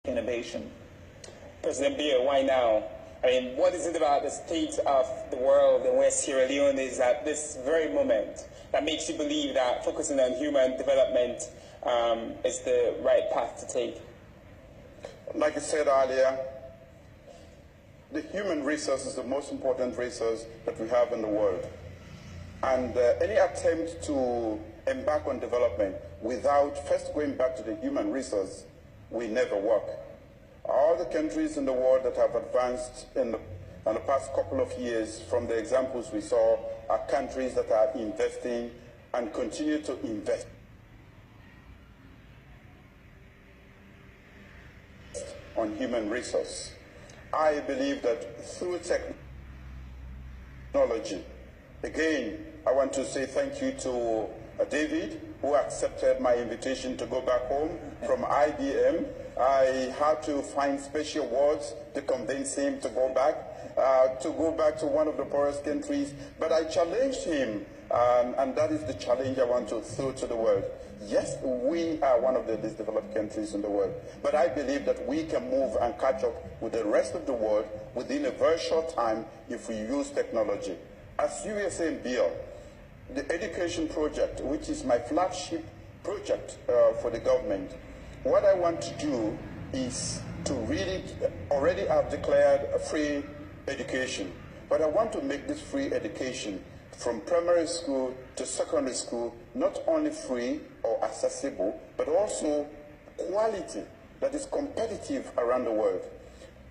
innovation. President Bio, why now? I mean, what is it about the state of the world and where Sierra Leone is at this very moment that makes you believe that focusing on human development is the right path to take? Like I said earlier, the human resource is the most important resource that we have in the world. And any attempt to embark on development without first going back to the human resource will never work. All the countries in the world that have advanced in the past couple of years, from the examples we saw, are countries that are investing and continue to invest on human resource. I believe that through technology, again, I want to say thank you to David, who accepted my invitation to go back home from IBM. I had to find special words to convince him to go back to one of the poorest countries. But I challenged him, and that is the challenge I want to throw to the world. Yes, we are one of the least developed countries in the world, but I believe that we can move and catch up with the rest of the world within a very short time if we use technology. As you were saying, Bill, the education project, which is my flagship project for the government, what I want to do is to really, already have declared a free education, but I want to make this free education from primary school to secondary school not only free or accessible, but also quality that is competitive around the world.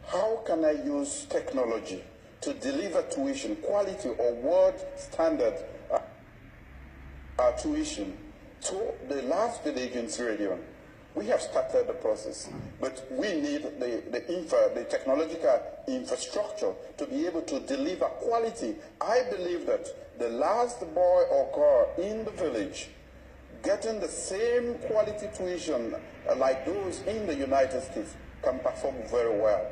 How can I use technology to deliver tuition, quality or world standard tuition to the last village in Sierra Leone? We have started the process, but we need the technological infrastructure to be able to deliver quality. I believe that the last boy or girl in the village getting the same quality tuition like those in the United States can perform very well.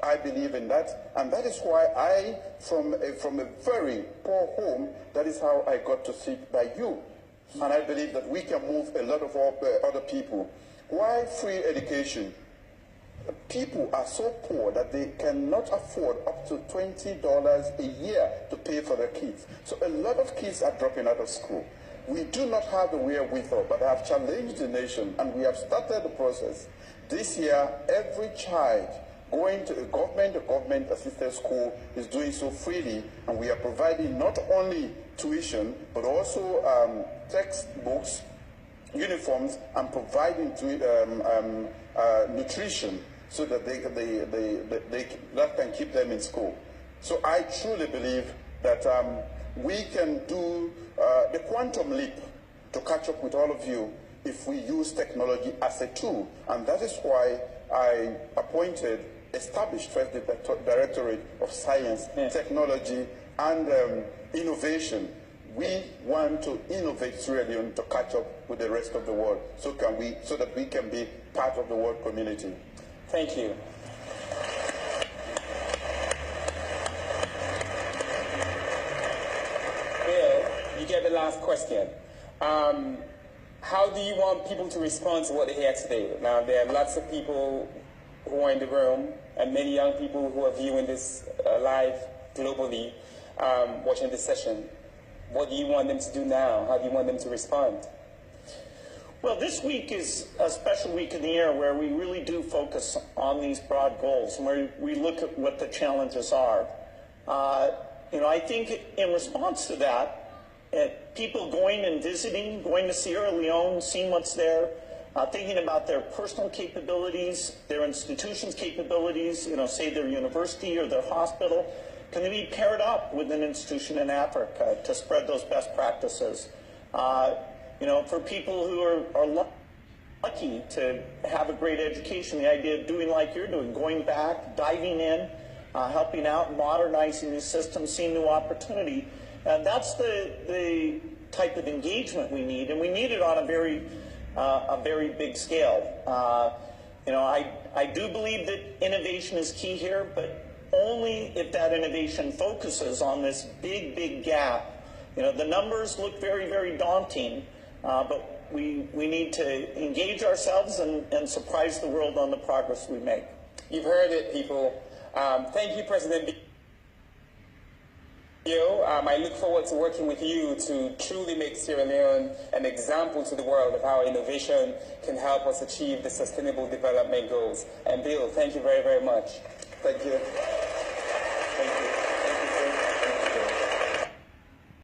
I believe in that, and that is why I, from a very poor home, that is how I got to sit by you. And I believe that we can move a lot of other people. Why free education? People are so poor that they cannot afford up to $20 a year to pay for their kids. So a lot of kids are dropping out of school. We do not have the wherewithal, but I have challenged the nation, and we have started the process. This year, every child going to a government-assisted school is doing so freely, and we are providing not only tuition, but also textbooks, uniforms, and providing nutrition so that that can keep them in school. So I truly believe that we can do the quantum leap to catch up with all of you if we use technology as a tool, and that is why I established first the Directorate of Science, Technology, and Innovation. We want to innovate Sierra Leone to catch up with the rest of the world, so that we can be part of the world community. Thank you. Bill, you get the last question. How do you want people to respond to what they hear today? Now, there are lots of people who are in the room, and many young people who are viewing this live globally, watching this session. What do you want them to do now? How do you want them to respond? Well, this week is a special week in the year where we really do focus on these broad goals and where we look at what the challenges are. I think in response to that, people going and visiting, going to Sierra Leone, seeing what's there, thinking about their personal capabilities, their institution's capabilities, say their university or their hospital, can they be paired up with an institution in Africa to spread those best practices? For people who are lucky to have a great education, the idea of doing like you're doing, going back, diving in, helping out, modernizing the system, seeing new opportunity. And that's the type of engagement we need, and we need it on a very big scale. I do believe that innovation is key here, but only if that innovation focuses on this big gap. The numbers look very, very daunting, but we need to engage ourselves and surprise the world on the progress we make. You've heard it, people. Thank you, President Bio. I look forward to working with you to truly make Sierra Leone an example to the world of how innovation can help us achieve the Sustainable Development Goals. And Bill, thank you very, very much. Thank you. Thank you.